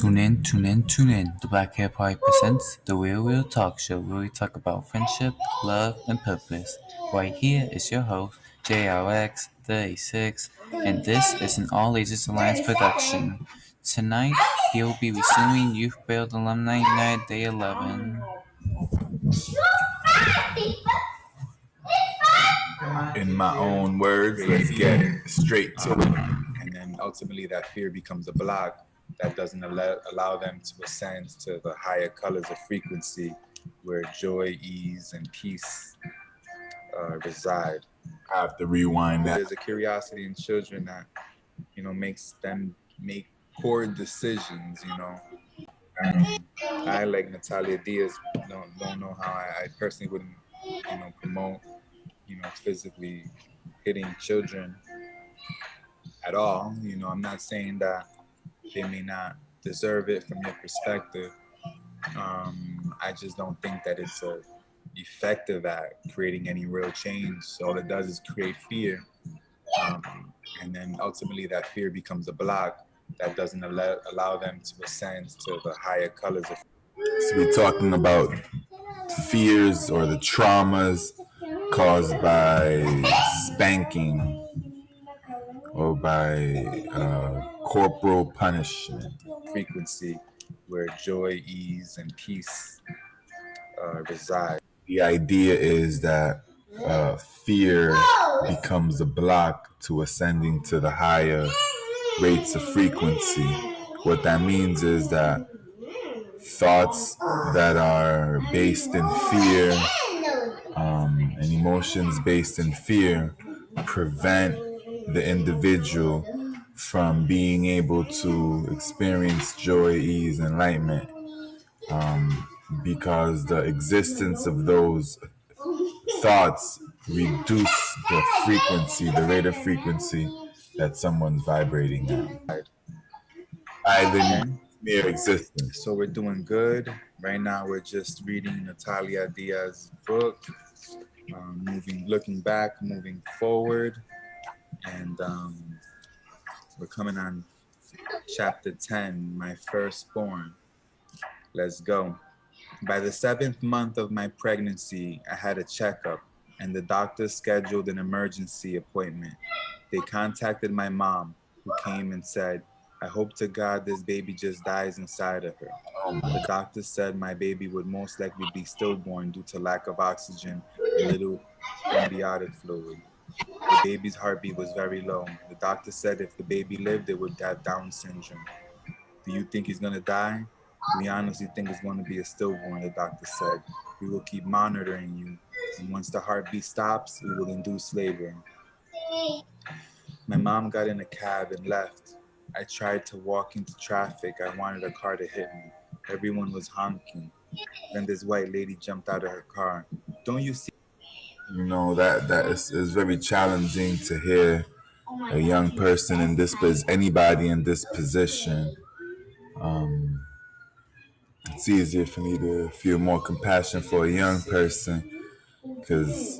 Tune in. The Black Hair Party presents The Real Talk Show, where we talk about friendship, love, and purpose. Right here is your host, JRX36, and this is an All Ages Alliance production. Tonight, he'll be resuming Youth Build Alumni Night Day 11. In my own words, let's get straight to it. And then ultimately that fear becomes a block that doesn't allow them to ascend to the higher colors of frequency where joy, ease, and peace reside. I have to rewind that. There's a curiosity in children that, makes them make poor decisions, I, like Natalia Diaz, don't know how I personally wouldn't, promote, physically hitting children at all. I'm not saying that they may not deserve it from your perspective. I just don't think that it's effective at creating any real change. So all it does is create fear. And then ultimately that fear becomes a block that doesn't allow them to ascend to the higher colors of. So we're talking about fears or the traumas caused by spanking or by corporal punishment. Frequency where joy, ease, and peace reside. The idea is that fear becomes a block to ascending to the higher rates of frequency. What that means is that thoughts that are based in fear and emotions based in fear prevent the individual from being able to experience joy, ease, and enlightenment, because the existence of those thoughts reduce the frequency, the rate of frequency that someone's vibrating at. Either mere existence. So we're doing good. Right now we're just reading Natalia Diaz's book, looking back, moving forward. And we're coming on chapter 10, My Firstborn. Let's go. By the 7th month of my pregnancy, I had a checkup and the doctor scheduled an emergency appointment. They contacted my mom, who came and said, I hope to God this baby just dies inside of her. The doctor said my baby would most likely be stillborn due to lack of oxygen and little amniotic fluid. The baby's heartbeat was very low. The doctor said if the baby lived, it would have Down syndrome. Do you think he's going to die? We honestly think it's going to be a stillborn, the doctor said. We will keep monitoring you, and once the heartbeat stops, we will induce labor. My mom got in a cab and left. I tried to walk into traffic. I wanted a car to hit me. Everyone was honking. Then this white lady jumped out of her car. Don't you see? That is very challenging to hear a young person in this position, anybody in this position. It's easier for me to feel more compassion for a young person because,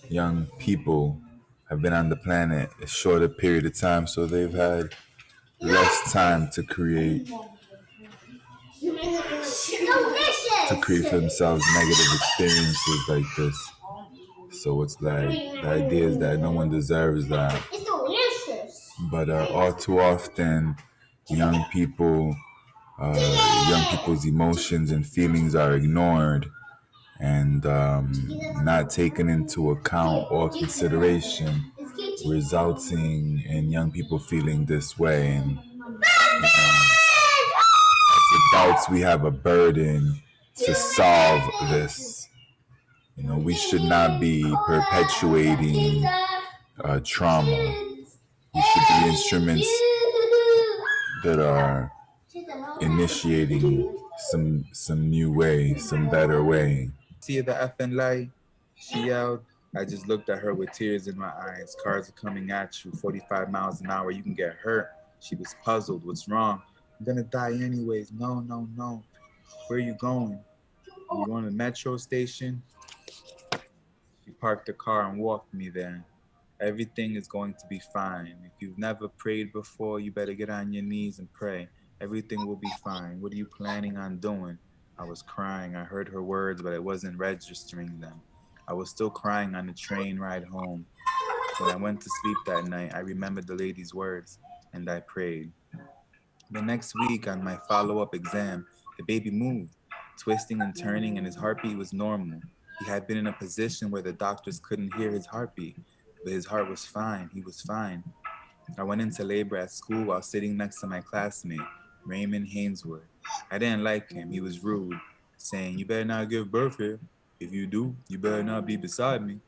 young people have been on the planet a shorter period of time, so they've had less time to create for themselves negative experiences like this. So it's like the idea is that no one deserves that. But all too often, young people's emotions and feelings are ignored and not taken into account or consideration, resulting in young people feeling this way. And as adults, we have a burden to solve this. We should not be perpetuating trauma. We should be instruments that are initiating some new way, some better way. See the effing light? She yelled. I just looked at her with tears in my eyes. Cars are coming at you, 45 miles an hour. You can get hurt. She was puzzled. What's wrong? I'm gonna die anyways. No. Where are you going? You going to the metro station? She parked the car and walked me there. Everything is going to be fine. If you've never prayed before, you better get on your knees and pray. Everything will be fine. What are you planning on doing? I was crying. I heard her words, but I wasn't registering them. I was still crying on the train ride home. When I went to sleep that night, I remembered the lady's words and I prayed. The next week, on my follow up exam, the baby moved, twisting and turning, and his heartbeat was normal. He had been in a position where the doctors couldn't hear his heartbeat, but his heart was fine. He was fine. I went into labor at school while sitting next to my classmate, Raymond Hainsworth. I didn't like him. He was rude, saying, "You better not give birth here. If you do, you better not be beside me."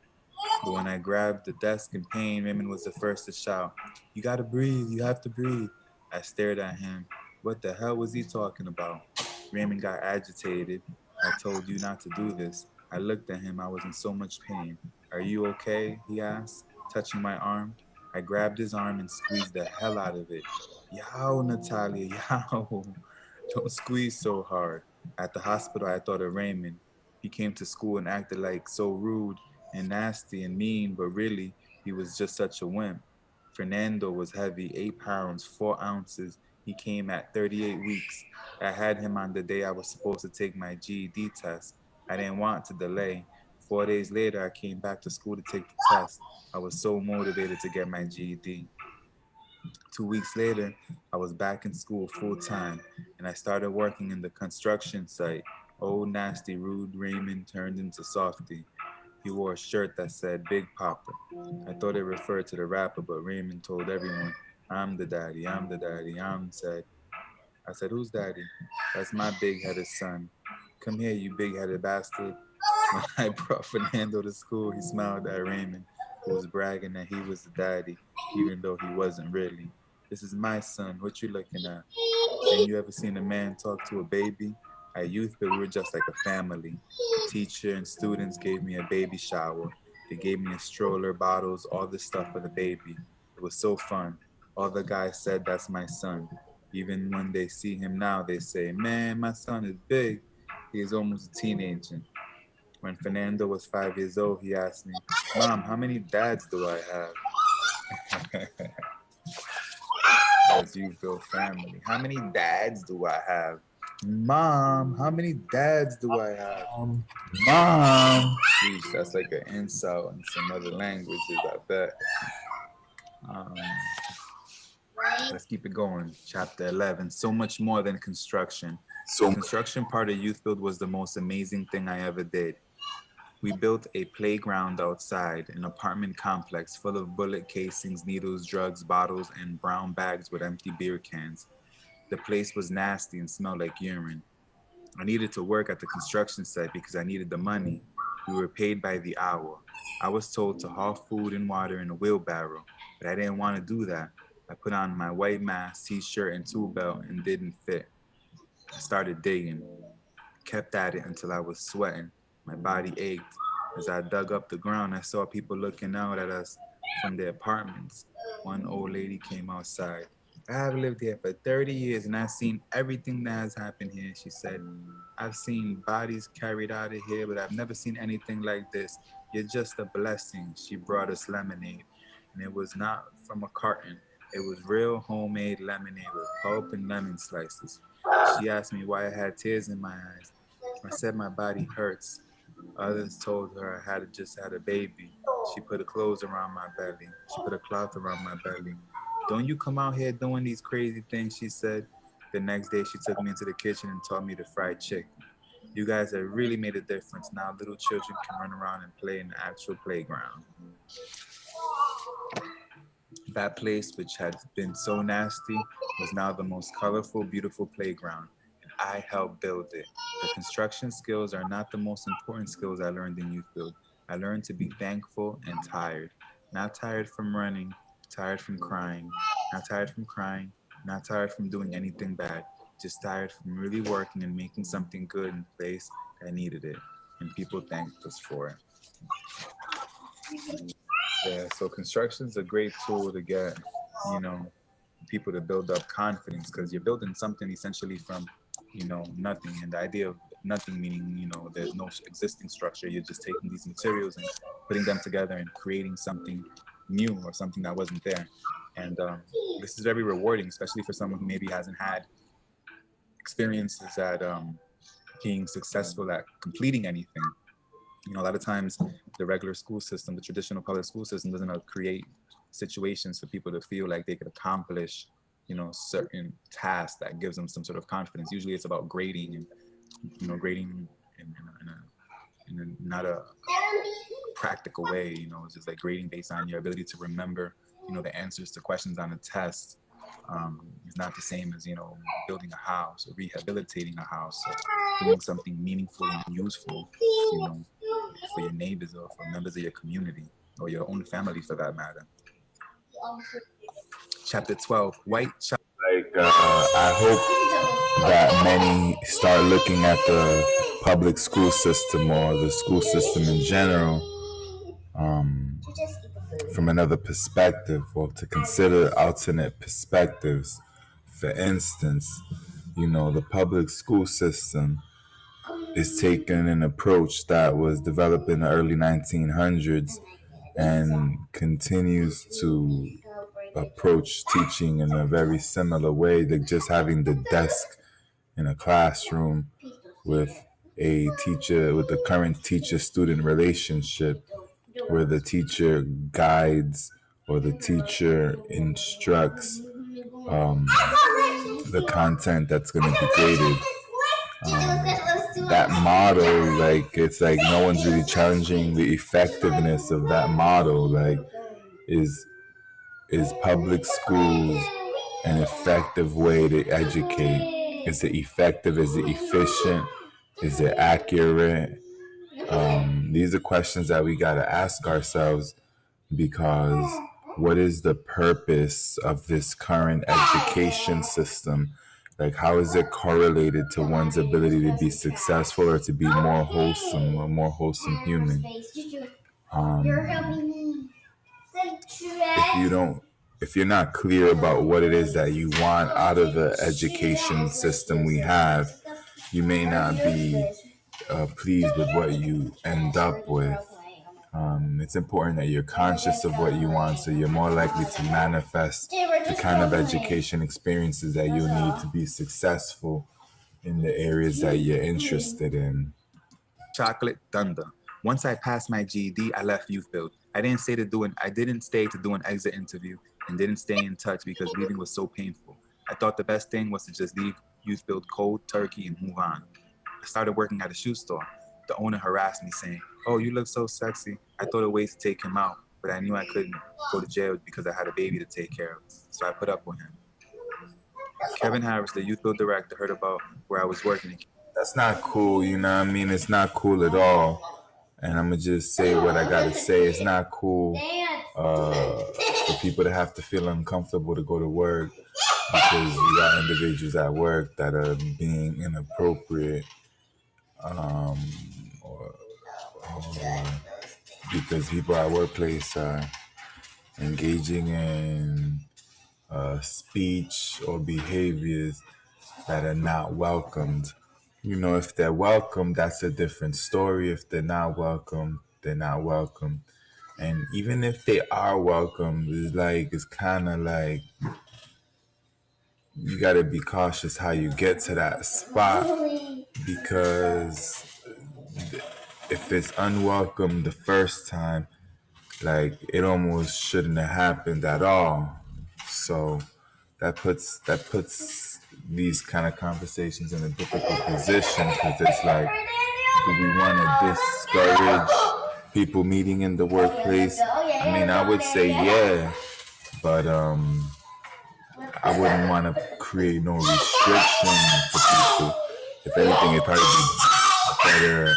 But when I grabbed the desk in pain, Raymond was the first to shout, "You gotta breathe, you have to breathe." I stared at him. What the hell was he talking about? Raymond got agitated. "I told you not to do this." I looked at him. I was in so much pain. "Are you okay?" he asked, touching my arm. I grabbed his arm and squeezed the hell out of it. "Yow, Natalia, yow. Don't squeeze so hard." At the hospital, I thought of Raymond. He came to school and acted like so rude and nasty and mean, but really, he was just such a wimp. Fernando was heavy, 8 pounds, 4 ounces. He came at 38 weeks. I had him on the day I was supposed to take my GED test. I didn't want to delay. 4 days later, I came back to school to take the test. I was so motivated to get my GED. 2 weeks later, I was back in school full time, and I started working in the construction site. Old nasty rude Raymond turned into Softy. He wore a shirt that said Big Papa. I thought it referred to the rapper, but Raymond told everyone, "I'm the daddy, I'm the daddy, I'm said." I said, "Who's daddy?" "That's my big-headed son." "Come here, you big-headed bastard." When I brought Fernando to school, he smiled at Raymond, who was bragging that he was the daddy, even though he wasn't really. "This is my son. What you looking at?" "Ain't you ever seen a man talk to a baby?" At youth, but we were just like a family. The teacher and students gave me a baby shower. They gave me a stroller, bottles, all this stuff for the baby. It was so fun. All the guys said, "That's my son." Even when they see him now, they say, "Man, my son is big." He is almost a teenager. When Fernando was 5 years old, he asked me, "Mom, how many dads do I have?" As you build family. "How many dads do I have?" "Mom, how many dads do I have?" Mom. Sheesh, that's like an insult in some other languages, I bet. Um, let's keep it going. Chapter 11. So much more than construction. The So construction part of Youth Build was the most amazing thing I ever did. We built a playground outside, an apartment complex full of bullet casings, needles, drugs, bottles, and brown bags with empty beer cans. The place was nasty and smelled like urine. I needed to work at the construction site because I needed the money. We were paid by the hour. I was told to haul food and water in a wheelbarrow, but I didn't want to do that. I put on my white mask, t-shirt, and tool belt and didn't fit. I started digging, kept at it until I was sweating. My body ached. As I dug up the ground, I saw people looking out at us from their apartments. One old lady came outside. "I have lived here for 30 years and I've seen everything that has happened here," she said. "I've seen bodies carried out of here, but I've never seen anything like this. You're just a blessing." She brought us lemonade, and it was not from a carton. It was real homemade lemonade with pulp and lemon slices. She asked me why I had tears in my eyes. I said my body hurts. Others told her I had just had a baby. She put a clothes around my belly. She put a cloth around my belly. "Don't you come out here doing these crazy things," she said. The next day, she took me into the kitchen and taught me to fry chicken. "You guys have really made a difference. Now little children can run around and play in the actual playground." That place, which had been so nasty, was now the most colorful, beautiful playground, and I helped build it. The construction skills are not the most important skills I learned in Youth Build. I learned to be thankful and tired. Not tired from running, tired from crying, not tired from crying, not tired from doing anything bad, just tired from really working and making something good in place that needed it, and people thanked us for it. Yeah, so construction is a great tool to get, you know, people to build up confidence because you're building something essentially from, nothing. And the idea of nothing meaning, there's no existing structure. You're just taking these materials and putting them together and creating something new or something that wasn't there. And this is very rewarding, especially for someone who maybe hasn't had experiences at being successful at completing anything. You know, a lot of times the regular school system, the traditional public school system, doesn't create situations for people to feel like they could accomplish, you know, certain tasks that gives them some sort of confidence. Usually it's about grading and, you know, grading in a not a practical way. You know, it's just like grading based on your ability to remember, you know, the answers to questions on a test. Is not the same as, you know, building a house or rehabilitating a house or doing something meaningful and useful, you know, for your neighbors or for members of your community or your own family for that matter. Chapter 12, White Child. Like, I hope that many start looking at the public school system or the school system in general from another perspective, or to consider alternate perspectives. For instance, you know, the public school system is taking an approach that was developed in the early 1900s and continues to approach teaching in a very similar way. Like just having the desk in a classroom with a teacher, with the current teacher-student relationship, where the teacher guides or the teacher instructs the content that's going to be graded. That model, like, it's like no one's really challenging the effectiveness of that model. Like, is public schools an effective way to educate? Is it effective? Is it efficient? Is it accurate? These are questions that we got to ask ourselves, because what is the purpose of this current education system? Like, how is it correlated to one's ability to be successful or to be more wholesome, or more wholesome human? If you're not clear about what it is that you want out of the education system we have, you may not be pleased with what you end up with. It's important that you're conscious of what you want, so you're more likely to manifest the kind of education experiences that you need to be successful in the areas that you're interested in. Chocolate Thunder. Once I passed my GED, I left Youth Build. I didn't stay to do an exit interview and didn't stay in touch because leaving was so painful. I thought the best thing was to just leave Youth Build cold turkey and move on. I started working at a shoe store. The owner harassed me saying, "Oh, you look so sexy." I thought a way to take him out, but I knew I couldn't go to jail because I had a baby to take care of. So I put up with him. Kevin Harris, the Youth Build director, heard about where I was working. That's not cool, you know what I mean? It's not cool at all. And I'm going to just say what I got to say. It's not cool for people to have to feel uncomfortable to go to work because you got individuals at work that are being inappropriate, or because people at workplace are engaging in speech or behaviors that are not welcomed. You know, if they're welcome, that's a different story. If they're not welcome, they're not welcome. And even if they are welcome, it's kind of like you got to be cautious how you get to that spot, because if it's unwelcome the first time, like, it almost shouldn't have happened at all. So that puts these kind of conversations in a difficult position, because it's like, do we want to discourage people meeting in the workplace? I mean, I would say yeah, but I wouldn't want to create no restriction for people. If anything, it'd probably be better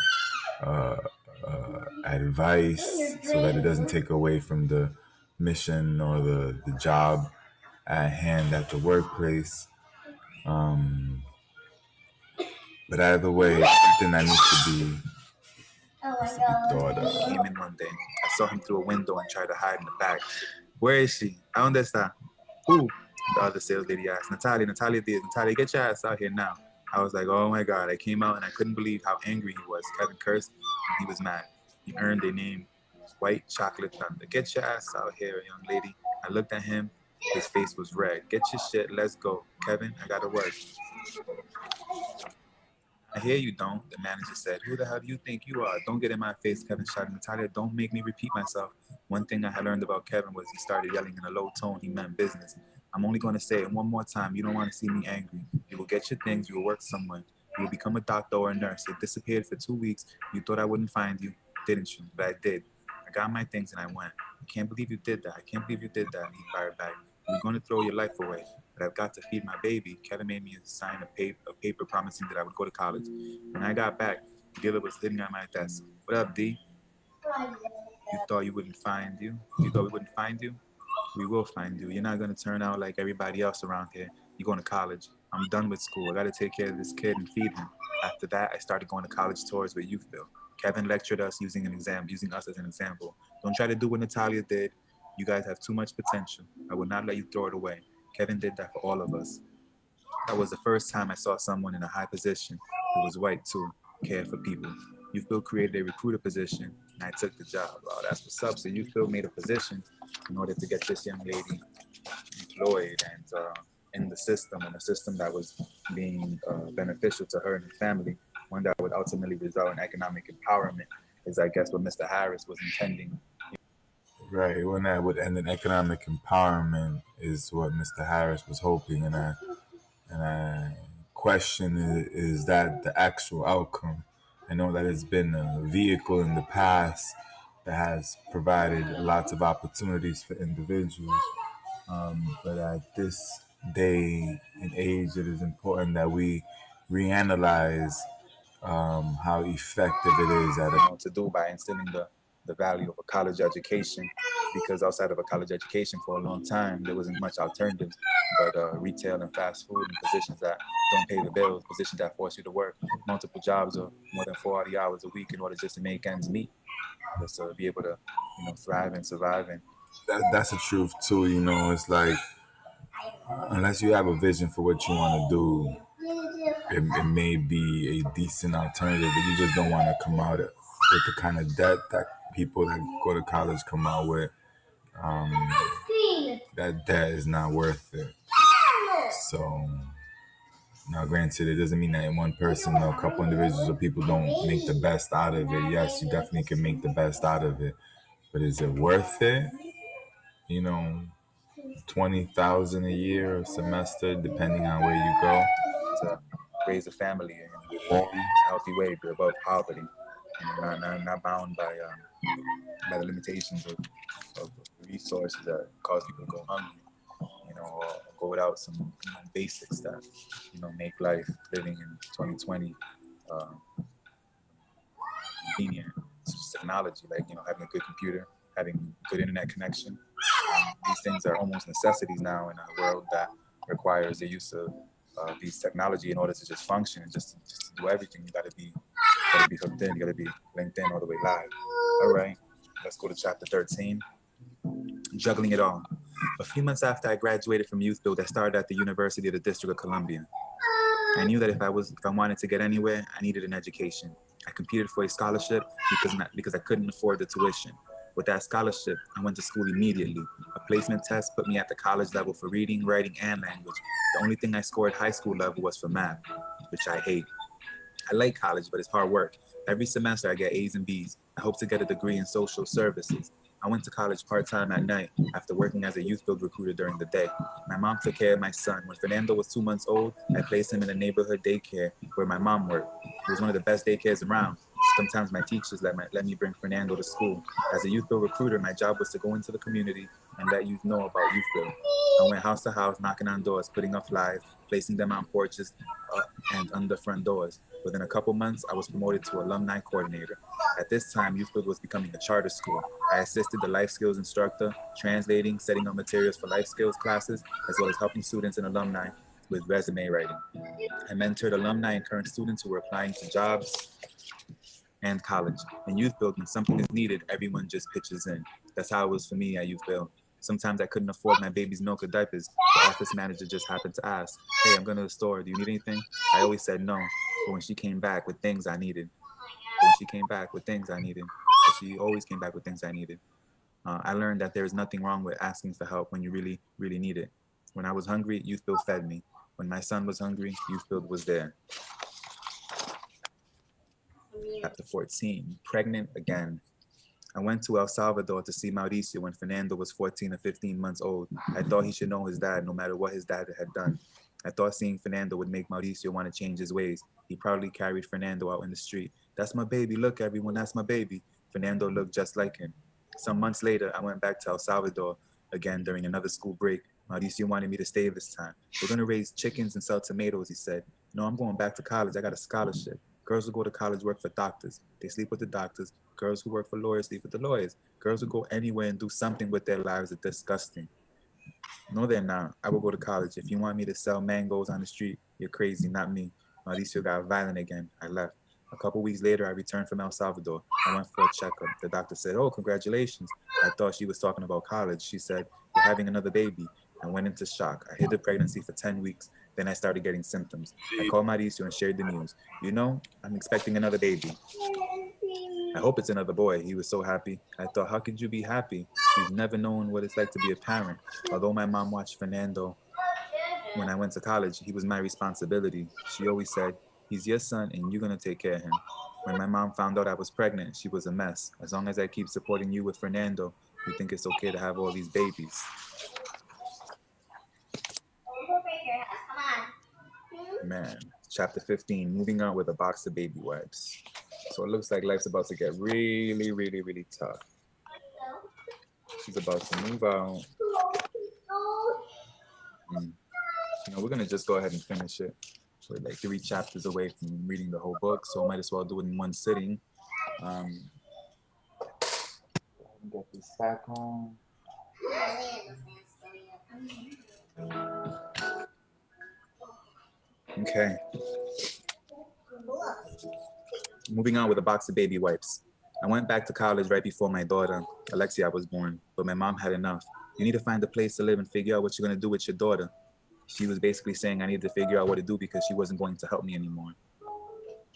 advice so that it doesn't take away from the mission or the job at hand at the workplace. But either way, it's something that needs to be thought of. He came in one day. I saw him through a window and tried to hide in the back. "Where is she? ¿A dónde está?" "Who?" The other sales lady asked. "Natalia Diaz. Natalia, get your ass out here now." I was like, oh my God. I came out and I couldn't believe how angry he was. Kevin cursed and he was mad. He earned a name White chocolate thunder. Get your ass out here, young lady. I looked at him. His face was red. Get your shit. Let's go. Kevin, I gotta work. I hear you don't, the manager said. Who the hell do you think you are? Don't get in my face, Kevin shouted. Natalia, don't make me repeat myself. One thing I had learned about Kevin was he started yelling in a low tone. He meant business. I'm only going to say it one more time. You don't want to see me angry. You will get your things. You will work somewhere. You will become a doctor or a nurse. You disappeared for 2 weeks. You thought I wouldn't find you, didn't you? But I did. I got my things and I went. I can't believe you did that. I can't believe you did that. And he fired back. You're going to throw your life away, but I've got to feed my baby. Kevin made me sign a paper promising that I would go to college. When I got back, the dealer was sitting at my desk. What up, D? You thought you wouldn't find you? You thought we wouldn't find you? We will find you. You're not going to turn out like everybody else around here. You're going to college. I'm done with school. I got to take care of this kid and feed him. After that, I started going to college tours with Youthville. Kevin lectured us using us as an example. Don't try to do what Natalia did. You guys have too much potential. I will not let you throw it away. Kevin did that for all of us. That was the first time I saw someone in a high position who was white too, care for people. Youthville created a recruiter position, and I took the job. Wow, that's what's up. So Youthville made a position in order to get this young lady employed and in the system, and a system that was being beneficial to her and her family, one that would ultimately result in economic empowerment, is I guess what Mr. Harris was intending. Right, when that would end in economic empowerment is what Mr. Harris was hoping, and I question is that the actual outcome. I know that it's been a vehicle in the past that has provided lots of opportunities for individuals, but at this day and age, it is important that we reanalyze how effective it is at it. To do by instilling the value of a college education, because outside of a college education for a long time there wasn't much alternatives but retail and fast food and positions that don't pay the bills, positions that force you to work multiple jobs or more than 40 hours a week in order just to make ends meet, just to be able to thrive and survive. And That's the truth too. It's like unless you have a vision for what you want to do, it may be a decent alternative, but you just don't want to come out with the kind of debt that people that go to college come out with. That debt is not worth it. So now, granted, it doesn't mean that one person or a couple individuals or people don't make the best out of it. Yes, you definitely can make the best out of it, but is it worth it? 20,000 a year or semester, depending on where you go, to raise a family in a healthy way, be above poverty, not bound by the limitations of resources that cause people to go hungry, or go without some basics that make life living in 2020 convenient. It's just technology, like having a good computer, having good internet connection. These things are almost necessities now in a world that requires the use of these technology in order to just function and just to do everything. You gotta be hooked in. You gotta be linked in all the way live. All right, let's go to chapter 13. Juggling it all. A few months after I graduated from Youthville, I started at the University of the District of Columbia. I knew that if I wanted to get anywhere, I needed an education. I competed for a scholarship because I couldn't afford the tuition. With that scholarship, I went to school immediately. A placement test put me at the college level for reading, writing, and language. The only thing I scored high school level was for math, which I hate. I like college, but it's hard work. Every semester I get A's and B's. I hope to get a degree in social services. I went to college part-time at night after working as a Youthville recruiter during the day. My mom took care of my son. When Fernando was 2 months old, I placed him in a neighborhood daycare where my mom worked. It was one of the best daycares around. Sometimes my teachers let me bring Fernando to school. As a Youthville recruiter, my job was to go into the community and let youth know about Youthville. I went house to house, knocking on doors, putting up flyers, placing them on porches and under front doors. Within a couple months, I was promoted to alumni coordinator. At this time, Youthville was becoming a charter school. I assisted the life skills instructor, translating, setting up materials for life skills classes, as well as helping students and alumni with resume writing. I mentored alumni and current students who were applying to jobs and college. In Youthville, when something is needed, everyone just pitches in. That's how it was for me at Youthville. Sometimes I couldn't afford my baby's milk or diapers. The office manager just happened to ask, "Hey, I'm going to the store. Do you need anything?" I always said no. But when she came back with things I needed, She always came back with things I needed. I learned that there is nothing wrong with asking for help when you really, really need it. When I was hungry, Youth Build fed me. When my son was hungry, Youth Build was there. Chapter 14, pregnant again. I went to El Salvador to see Mauricio when Fernando was 14 or 15 months old. I thought he should know his dad no matter what his dad had done. I thought seeing Fernando would make Mauricio want to change his ways. He proudly carried Fernando out in the street. "That's my baby, look everyone, that's my baby." Fernando looked just like him. Some months later, I went back to El Salvador again during another school break. Mauricio wanted me to stay this time. "We're gonna raise chickens and sell tomatoes," he said. "No, I'm going back to college, I got a scholarship. Girls who go to college work for doctors. They sleep with the doctors. Girls who work for lawyers sleep with the lawyers. Girls who go anywhere and do something with their lives are disgusting." "No, they're not. I will go to college. If you want me to sell mangoes on the street, you're crazy, not me." Mauricio got violent again. I left. A couple weeks later, I returned from El Salvador. I went for a checkup. The doctor said, "Oh, congratulations." I thought she was talking about college. She said, "You're having another baby." I went into shock. I hid the pregnancy for 10 weeks. Then I started getting symptoms. I called Mauricio and shared the news. "You know, I'm expecting another baby. I hope it's another boy." He was so happy. I thought, how could you be happy? You've never known what it's like to be a parent. Although my mom watched Fernando when I went to college, he was my responsibility. She always said, "He's your son and you're going to take care of him." When my mom found out I was pregnant, she was a mess. "As long as I keep supporting you with Fernando, you think it's okay to have all these babies." Man, chapter 15, moving on with a box of baby wipes. So it looks like life's about to get really, really, really tough. She's about to move out. We're gonna just go ahead and finish it. We're like 3 chapters away from reading the whole book, so I might as well do it in one sitting. Get this back on. Okay. Moving on with a box of baby wipes. I went back to college right before my daughter, Alexia, was born, but my mom had enough. "You need to find a place to live and figure out what you're going to do with your daughter." She was basically saying I needed to figure out what to do because she wasn't going to help me anymore.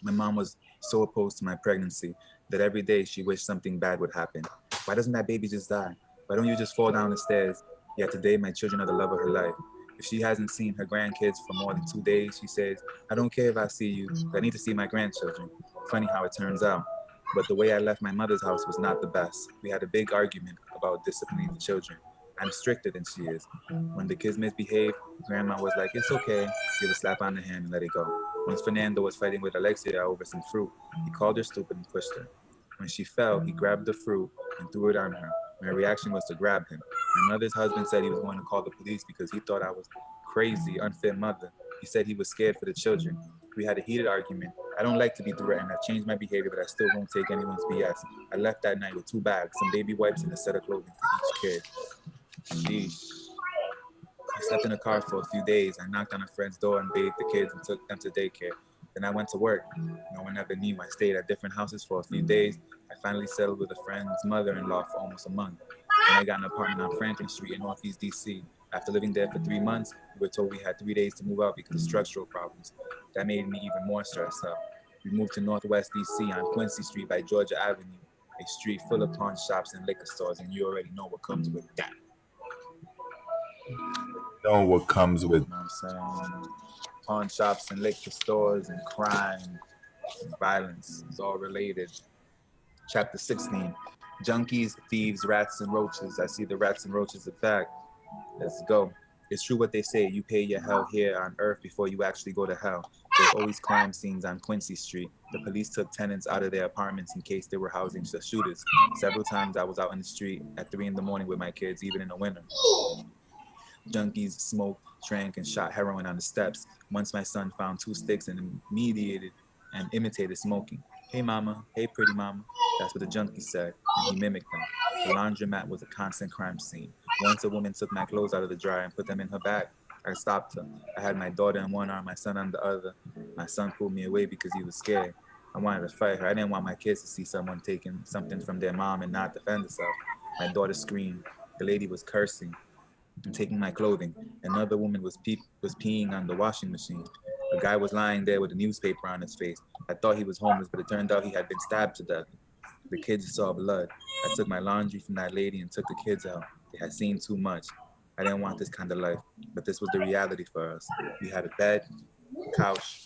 My mom was so opposed to my pregnancy that every day she wished something bad would happen. "Why doesn't that baby just die? Why don't you just fall down the stairs?" Yet today, my children are the love of her life. If she hasn't seen her grandkids for more than 2 days, she says, "I don't care if I see you, but I need to see my grandchildren." Funny how it turns out. But the way I left my mother's house was not the best. We had a big argument about disciplining the children. I'm stricter than she is. When the kids misbehaved, Grandma was like, "It's okay," give a slap on the hand and let it go. Once Fernando was fighting with Alexia over some fruit, he called her stupid and pushed her. When she fell, he grabbed the fruit and threw it on her. My reaction was to grab him. My mother's husband said he was going to call the police because he thought I was crazy, unfit mother. He said he was scared for the children. We had a heated argument. I don't like to be threatened. I've changed my behavior, but I still won't take anyone's BS. I left that night with 2 bags, some baby wipes, and a set of clothing for each kid. Sheesh. I slept in a car for a few days. I knocked on a friend's door and bathed the kids and took them to daycare. Then I went to work. No one ever knew. I stayed at different houses for a few days. I finally settled with a friend's mother-in-law for almost a month. Then I got an apartment on Franklin Street in Northeast DC. After living there for 3 months, we were told we had 3 days to move out because of structural problems. That made me even more stressed out. We moved to Northwest DC on Quincy Street by Georgia Avenue, a street full of pawn shops and liquor stores, and you already know what comes with that. Know what comes with. You know what I'm saying? Pawn shops and liquor stores and crime and violence. It's all related. Chapter 16. Junkies, thieves, rats, and roaches. I see the rats and roaches effect. Let's go. It's true what they say. You pay your hell here on earth before you actually go to hell. There's always crime scenes on Quincy Street. The police took tenants out of their apartments in case they were housing the shooters. Several times I was out in the street at 3 a.m. with my kids, even in the winter. Junkies smoked, drank, and shot heroin on the steps. Once my son found 2 sticks and imitated smoking. "Hey mama, hey pretty mama." That's what the junkie said, and he mimicked them. The laundromat was a constant crime scene. Once a woman took my clothes out of the dryer and put them in her bag. I stopped her. I had my daughter in one arm, my son on the other. My son pulled me away because he was scared. I wanted to fight her. I didn't want my kids to see someone taking something from their mom and not defend herself. My daughter screamed. The lady was cursing and taking my clothing. Another woman was peeing on the washing machine. A guy was lying there with a newspaper on his face. I thought he was homeless, but it turned out he had been stabbed to death. The kids saw blood. I took my laundry from that lady and took the kids out. They had seen too much. I didn't want this kind of life, but this was the reality for us. We had a bed, a couch,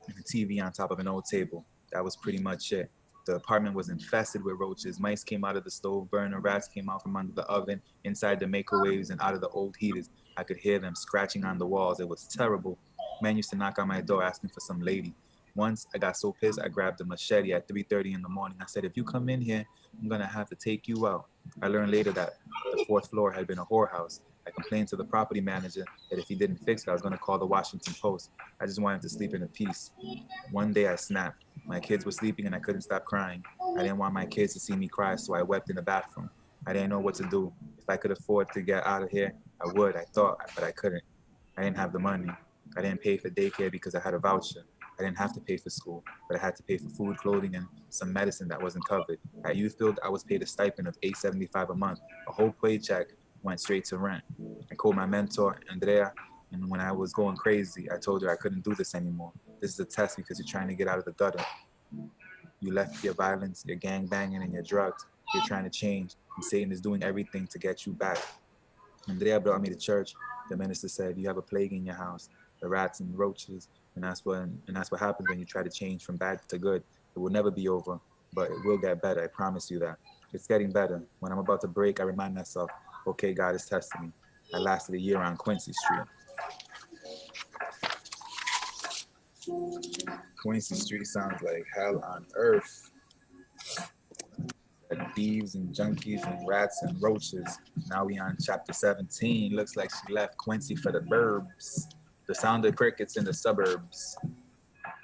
and a TV on top of an old table. That was pretty much it. The apartment was infested with roaches. Mice came out of the stove burner. Rats came out from under the oven, inside the microwaves, and out of the old heaters. I could hear them scratching on the walls. It was terrible. Man used to knock on my door asking for some lady. Once I got so pissed, I grabbed a machete at 3:30 in the morning. I said, if you come in here, I'm gonna have to take you out. I learned later that the fourth floor had been a whorehouse. I complained to the property manager that if he didn't fix it, I was gonna call the Washington Post. I just wanted to sleep in peace. One day I snapped. My kids were sleeping and I couldn't stop crying. I didn't want my kids to see me cry, so I wept in the bathroom. I didn't know what to do. If I could afford to get out of here, I would, I thought, but I couldn't. I didn't have the money. I didn't pay for daycare because I had a voucher. I didn't have to pay for school, but I had to pay for food, clothing, and some medicine that wasn't covered. At Youthfield, I was paid a stipend of $8.75 a month. A whole paycheck went straight to rent. I called my mentor, Andrea, and when I was going crazy, I told her I couldn't do this anymore. This is a test because you're trying to get out of the gutter. You left your violence, your gang banging, and your drugs. You're trying to change, and Satan is doing everything to get you back. Andrea brought me to church. The minister said, you have a plague in your house, the rats and roaches, and that's what happens when you try to change from bad to good. It will never be over, but it will get better. I promise you that. It's getting better. When I'm about to break, I remind myself, okay, God is testing me. I lasted a year on Quincy Street. Quincy Street sounds like hell on earth. Thieves and junkies and rats and roaches. Now we on chapter 17. Looks like she left Quincy for the burbs. The sound of crickets in the suburbs.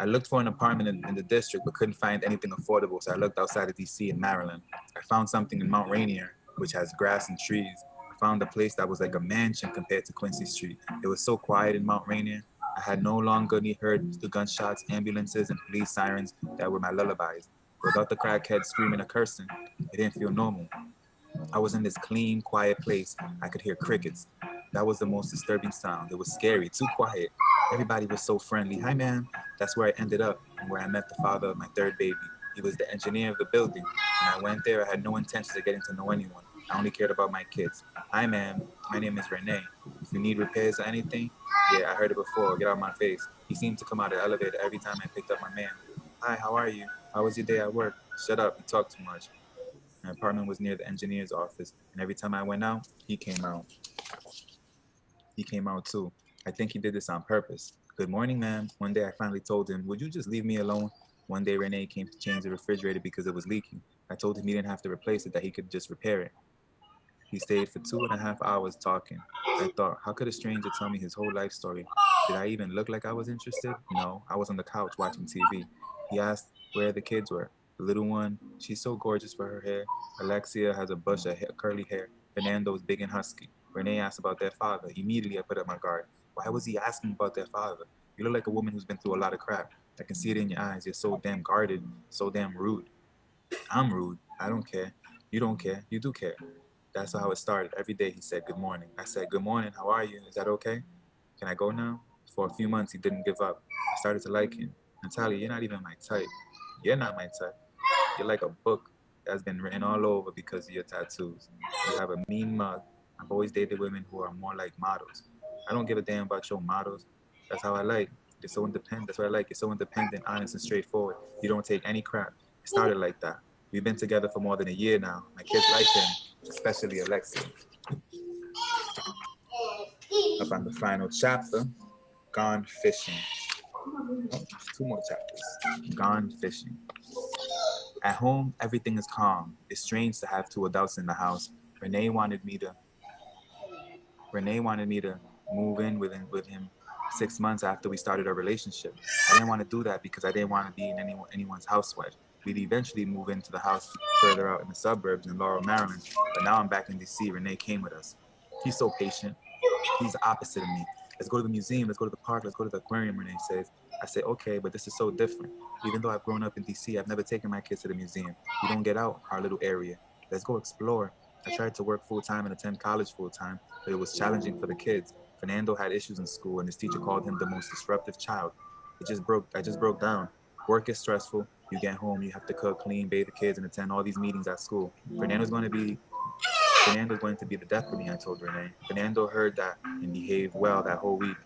I looked for an apartment in the district, but couldn't find anything affordable, so I looked outside of DC in Maryland. I found something in Mount Rainier, which has grass and trees. I found a place that was like a mansion compared to Quincy Street. It was so quiet in Mount Rainier. I had no longer heard the gunshots, ambulances, and police sirens that were my lullabies. Without the crackheads screaming or cursing, it didn't feel normal. I was in this clean, quiet place. I could hear crickets. That was the most disturbing sound. It was scary, too quiet. Everybody was so friendly. Hi, ma'am. That's where I ended up and where I met the father of my third baby. He was the engineer of the building. When I went there, I had no intention of getting to know anyone. I only cared about my kids. Hi, ma'am. My name is Renee. If you need repairs or anything, yeah, I heard it before. Get out of my face. He seemed to come out of the elevator every time I picked up my man. Hi, how are you? How was your day at work? Shut up. You talk too much. My apartment was near the engineer's office, and every time I went out, he came out. He came out too. I think he did this on purpose. Good morning, ma'am. One day I finally told him, would you just leave me alone? One day Renee came to change the refrigerator because it was leaking. I told him he didn't have to replace it, that he could just repair it. He stayed for 2.5 hours talking. I thought, how could a stranger tell me his whole life story? Did I even look like I was interested? No, I was on the couch watching TV. He asked where the kids were. The little one, she's so gorgeous for her hair. Alexia has a bush of curly hair. Fernando's big and husky. Renee asked about their father. Immediately I put up my guard. Why was he asking about their father? You look like a woman who's been through a lot of crap. I can see it in your eyes. You're so damn guarded, so damn rude. I'm rude. I don't care. You don't care. You do care. That's how it started. Every day he said, good morning. I said, good morning. How are you? Is that okay? Can I go now? For a few months, he didn't give up. I started to like him. Natalia, you're not even my type. You're not my type. You're like a book that's been written all over because of your tattoos. You have a mean mug. I've always dated women who are more like models. I don't give a damn about your models. That's how I like. You're so independent. That's what I like. You're so independent, honest, and straightforward. You don't take any crap. It started like that. We've been together for more than a year now. My kids like him, especially Alexia. Up on the final chapter, gone fishing. Oh, 2 more chapters. Gone fishing. At home, everything is calm. It's strange to have 2 adults in the house. Renee wanted me to move in with him 6 months after we started our relationship. I didn't want to do that because I didn't want to be in anyone's housewife. We'd eventually move into the house further out in the suburbs in Laurel, Maryland. But now I'm back in DC. Renee came with us. He's so patient. He's the opposite of me. Let's go to the museum. Let's go to the park. Let's go to the aquarium, Renee says. I say, okay, but this is so different. Even though I've grown up in DC, I've never taken my kids to the museum. We don't get out our little area. Let's go explore. I tried to work full-time and attend college full-time, but it was challenging for the kids. Fernando had issues in school, and his teacher called him the most disruptive child. I just broke down. Work is stressful. You get home, you have to cook, clean, bathe the kids, and attend all these meetings at school. Fernando's going to be the death of me, I told Renee. Fernando heard that and behaved well that whole week.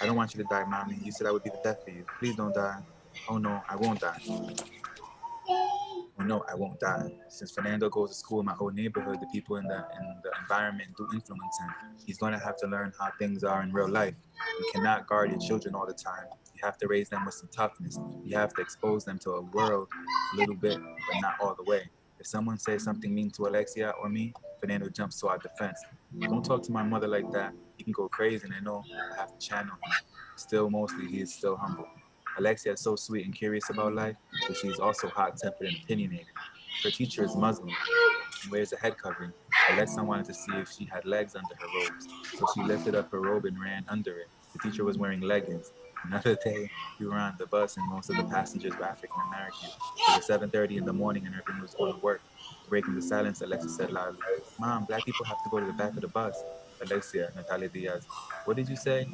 I don't want you to die, mommy. You said I would be the death of you. Please don't die. Oh no, I won't die. Oh no, I won't die. Since Fernando goes to school in my whole neighborhood, the people in the environment do influence him. He's gonna have to learn how things are in real life. You cannot guard your children all the time. You have to raise them with some toughness. You have to expose them to a world a little bit, but not all the way. If someone says something mean to Alexia or me, Fernando jumps to our defense. Don't talk to my mother like that. He can go crazy, and I know I have to channel him. Still, mostly, he is still humble. Alexia is so sweet and curious about life, but she is also hot-tempered and opinionated. Her teacher is Muslim and wears a head covering. Alexa wanted to see if she had legs under her robes, so she lifted up her robe and ran under it. The teacher was wearing leggings. Another day, we were on the bus and most of the passengers were African American. It was 7:30 in the morning and everyone was going to work. Breaking the silence, Alexa said loudly, "Mom, black people have to go to the back of the bus." Alexia, Natalia Diaz, "What did you say?"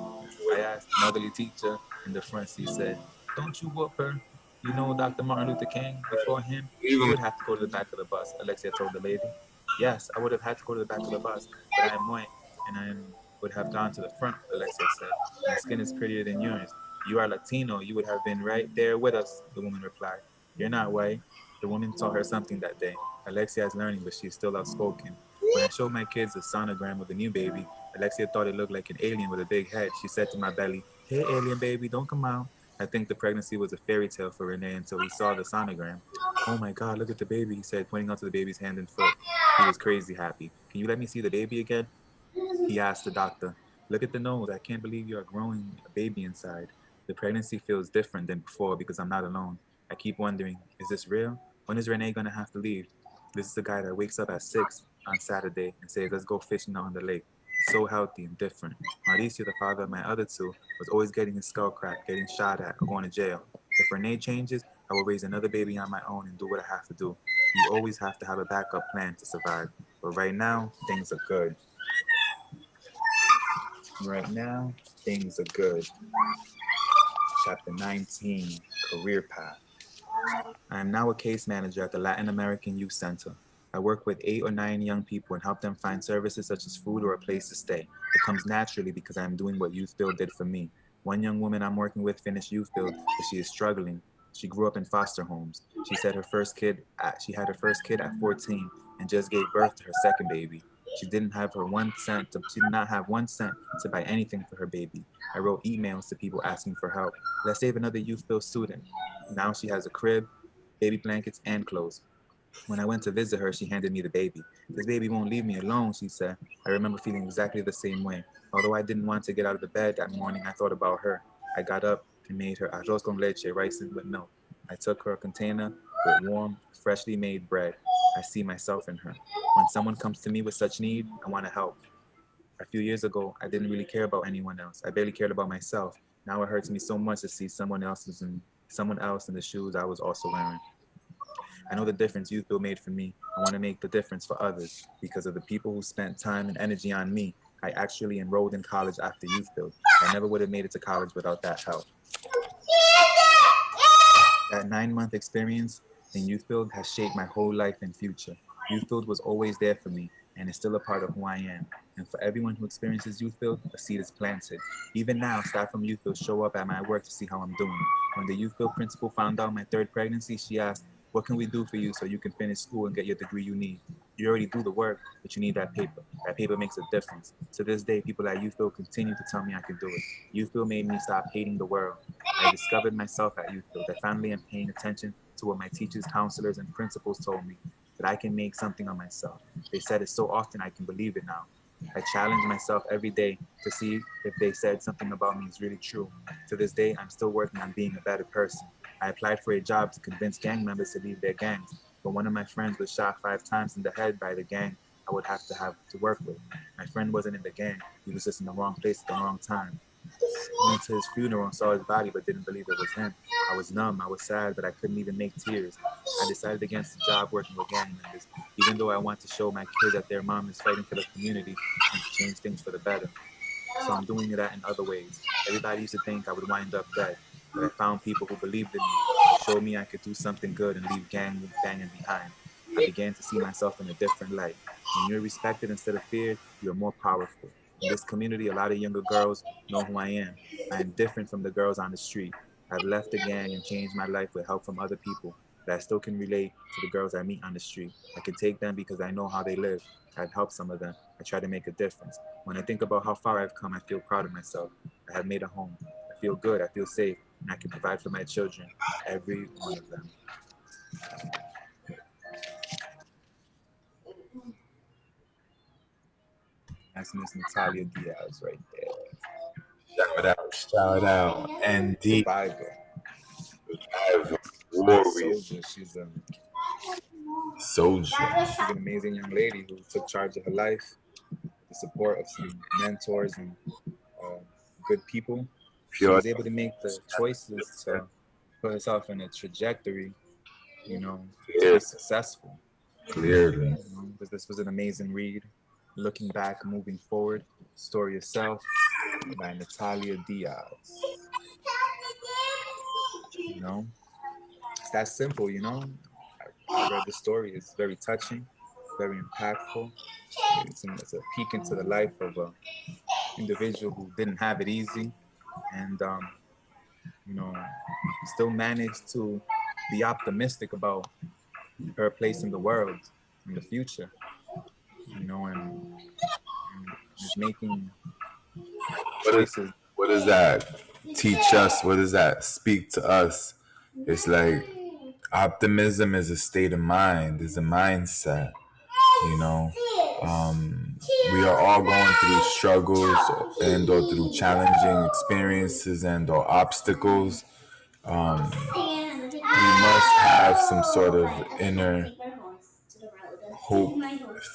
I asked. An elderly teacher in the front seat said, "Don't you whoop her. You know Dr. Martin Luther King, before him, you would have to go to the back of the bus," Alexia told the lady. "Yes, I would have had to go to the back of the bus, but I am white, and would have gone to the front," Alexia said. "My skin is prettier than yours. You are Latino, you would have been right there with us," the woman replied. "You're not white." The woman taught her something that day. Alexia is learning, but she's still outspoken. When I showed my kids a sonogram of the new baby, Alexia thought it looked like an alien with a big head. She said to my belly, "Hey, alien baby, don't come out." I think the pregnancy was a fairy tale for Renee until he saw the sonogram. "Oh my God, look at the baby," he said, pointing out to the baby's hand and foot. He was crazy happy. "Can you let me see the baby again?" He asked the doctor. "Look at the nose. I can't believe you are growing a baby inside." The pregnancy feels different than before because I'm not alone. I keep wondering, is this real? When is Renee going to have to leave? This is the guy that wakes up at 6 on Saturday and says, "Let's go fishing out on the lake." He's so healthy and different. Mauricio, the father of my other two, was always getting his skull cracked, getting shot at, or going to jail. If Renee changes, I will raise another baby on my own and do what I have to do. You always have to have a backup plan to survive. But right now, things are good. Right now, things are good. Chapter 19, Career Path. I am now a case manager at the Latin American Youth Center. I work with 8 or 9 young people and help them find services such as food or a place to stay. It comes naturally because I am doing what Youth Build did for me. One young woman I'm working with finished Youth Build, but she is struggling. She grew up in foster homes. She had her first kid at 14 and just gave birth to her second baby. She did not have 1 cent to buy anything for her baby. I wrote emails to people asking for help. Let's save another Youth Build student. Now she has a crib, baby blankets, and clothes. When I went to visit her, she handed me the baby. "This baby won't leave me alone," she said. I remember feeling exactly the same way. Although I didn't want to get out of the bed that morning, I thought about her. I got up and made her arroz con leche, rice with milk. I took her a container with warm, freshly made bread. I see myself in her. When someone comes to me with such need, I want to help. A few years ago, I didn't really care about anyone else. I barely cared about myself. Now it hurts me so much to see someone else in the shoes I was also wearing. I know the difference Youth Build made for me. I want to make the difference for others. Because of the people who spent time and energy on me, I actually enrolled in college after Youth Build. I never would have made it to college without that help. That 9-month experience in Youth Build has shaped my whole life and future. Youth Build was always there for me and is still a part of who I am. And for everyone who experiences Youth Build, a seed is planted. Even now, staff from Youth Build show up at my work to see how I'm doing. When the Youth Build principal found out my 3rd pregnancy, she asked, "What can we do for you so you can finish school and get your degree you need? You already do the work, but you need that paper. That paper makes a difference." To this day, people at Youth Build continue to tell me I can do it. Youth Build made me stop hating the world. I discovered myself at Youth Build. I finally am paying attention to what my teachers, counselors, and principals told me, that I can make something of myself. They said it so often I can believe it now. I challenge myself every day to see if they said something about me is really true. To this day, I'm still working on being a better person. I applied for a job to convince gang members to leave their gangs, but one of my friends was shot 5 times in the head by the gang I would have to work with. My friend wasn't in the gang. He was just in the wrong place at the wrong time. I went to his funeral and saw his body, but didn't believe it was him. I was numb, I was sad, but I couldn't even make tears. I decided against the job working with gang members, even though I want to show my kids that their mom is fighting for the community and to change things for the better. So I'm doing that in other ways. Everybody used to think I would wind up dead, but I found people who believed in me, who showed me I could do something good and leave gang banging behind. I began to see myself in a different light. When you're respected instead of feared, you're more powerful. In this community, a lot of younger girls know who I am. I am different from the girls on the street. I've left the gang and changed my life with help from other people, but I still can relate to the girls I meet on the street. I can take them because I know how they live. I've helped some of them. I try to make a difference. When I think about how far I've come, I feel proud of myself. I have made a home. I feel good. I feel safe. And I can provide for my children, every one of them. That's Miss Natalia Diaz right there. Shout out, and deep Survivor. warrior, Soldier. She's soldier. an amazing young lady who took charge of her life with the support of some mentors and good people. She was able to make the choices to put herself in a trajectory, you know, to be successful. Clearly. You know, this was an amazing read. Looking back, moving forward, Story Yourself by Natalia Diaz. You know, it's that simple, you know. I read the story, it's very touching, very impactful. It's a peek into the life of an individual who didn't have it easy and, you know, still managed to be optimistic about her place in the world, in the future, you know, and is making choices. What does that teach us? What does that speak to us? It's like optimism is a state of mind, is a mindset. You know, we are all going through struggles and or through challenging experiences and or obstacles. We must have some sort of inner hope,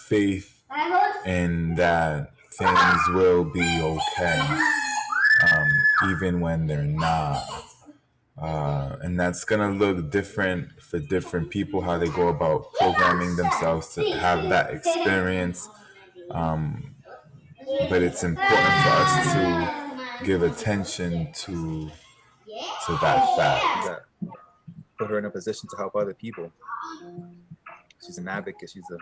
faith in that things will be okay, even when they're not. And that's gonna look different for different people, how they go about programming themselves to have that experience. But it's important for us to give attention to that fact. That put her in a position to help other people. She's an advocate. She's a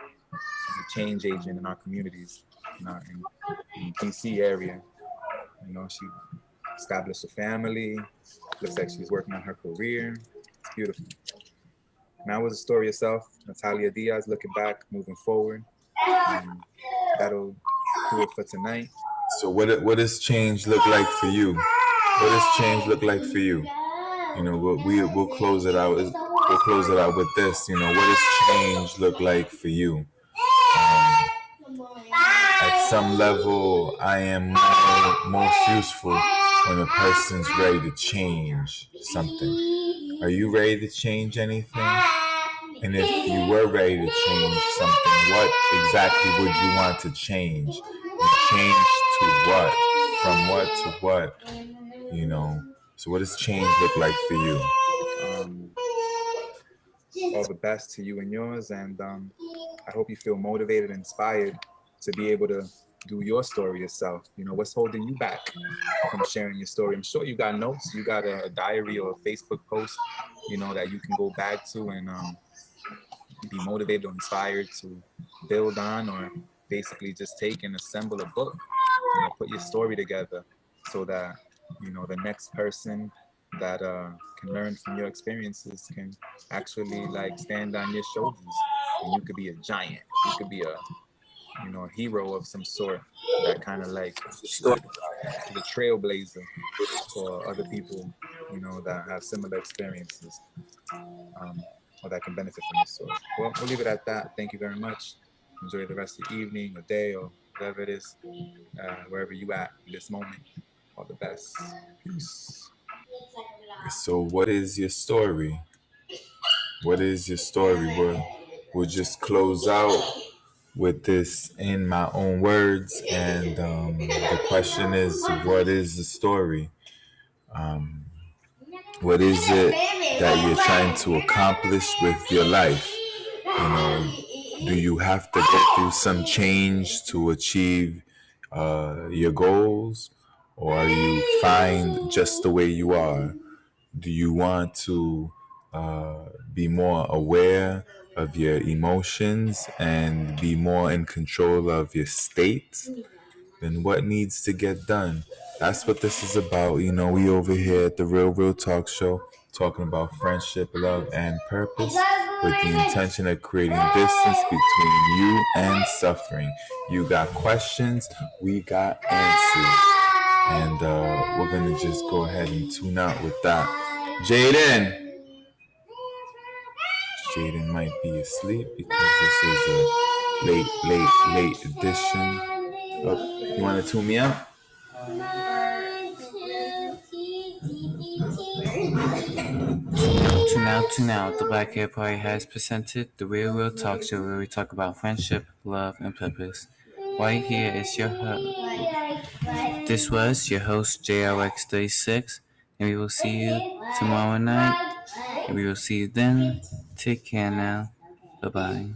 change agent in our communities, in DC area. You know, she established a family. Looks like she's working on her career. It's beautiful. Now was a story yourself, Natalia Diaz. Looking back, moving forward. That'll do it for tonight. So what does change look like for you? What does change look like for you? You know, we'll close it out. We'll close it out with this. You know, what does change look like for you? At some level, I am most useful when a person's ready to change something. Are you ready to change anything? And if you were ready to change something, what exactly would you want to change? And change to what? From what to what? You know. So what does change look like for you? All the best to you and yours, and I hope you feel motivated and inspired to be able to do your story yourself. You know, what's holding you back from sharing your story? I'm sure you got notes, you got a diary or a Facebook post, you know, that you can go back to and be motivated or inspired to build on, or basically just take and assemble a book, you know, put your story together so that, you know, the next person that can learn from your experiences can actually like stand on your shoulders, and you could be a giant, you could be a, you know, a hero of some sort, that kind of like the trailblazer for other people, you know, that have similar experiences, or that can benefit from this story. Well, we'll leave it at that. Thank you very much. Enjoy the rest of the evening or day or whatever it is, wherever you at in this moment. All the best. Peace. So what is your story? What is your story? We'll just close out with this in my own words, and the question is, what is the story? What is it that you're trying to accomplish with your life? You know, do you have to go through some change to achieve your goals, or are you fine just the way you are? Do you want to be more aware of your emotions and be more in control of your state, then what needs to get done? That's what this is about. You know, we over here at the Real Talk Show talking about friendship, love, and purpose with the intention of creating distance between you and suffering. You got questions, we got answers. And we're going to just go ahead and tune out with that. Jaden might be asleep because this is a late edition. Oh, you want to tune me out? Tune out. The Black Hair Party has presented the Real Talk Show, where we talk about friendship, love, and purpose. Right here is your host. This was your host, JRX36, and we will see you tomorrow night. And we will see you then. Take care now. Bye-bye.